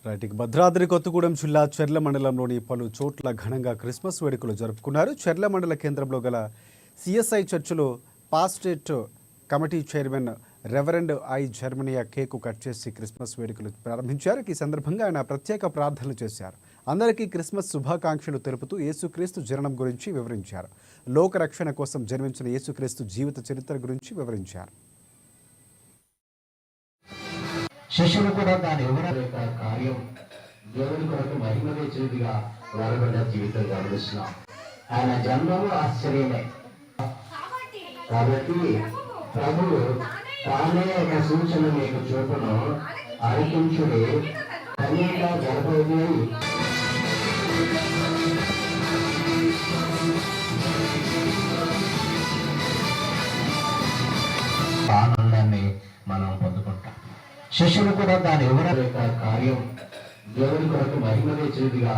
Right ఇక భద్రాద్రి కొత్తగూడెం జిల్లా చెర్ల మండలంలోని పలు చోట్ల ఘనంగా క్రిస్మస్ వేడుకలు జరుపుకున్నారు. చెర్ల మండల కేంద్రంలో గల సిఎస్ఐ చర్చిలో pastorate committee chairman reverend I జర్మనియా కేకు కట్ చేసి క్రిస్మస్ వేడుకలు ప్రారంభించారు. ఈ సందర్భంగా ఆయన ప్రత్యేక ప్రార్థనలు చేశారు. అందరికీ క్రిస్మస్ శుభాకాంక్షలు తెలుపుతూ యేసుక్రీస్తు జననం గురించి వివరించారు. లోక రక్షణ కోసం జన్మించిన యేసుక్రీస్తు జీవిత చరిత్ర గురించి వివరించారు. శిష్యులు కూడా దాని ఎవరి కార్యం దేవుని కొరకు మహిమ తెచ్చినదిగా వారబడ్డ జీవితం గమనిస్తున్నాం. ఆయన జన్మము ఆశ్చర్యమే. కాబట్టి ప్రభువు తానే ఒక సూచన మీకు చూపును ఆలకించుడి అనేక గర్భవతి ఆనందాన్ని మనం పొందుకుంటాం. శిష్యులు కూడా దాని ఎవరి కార్యం దేవుని కొరకు మహిమ తెచ్చినదిగా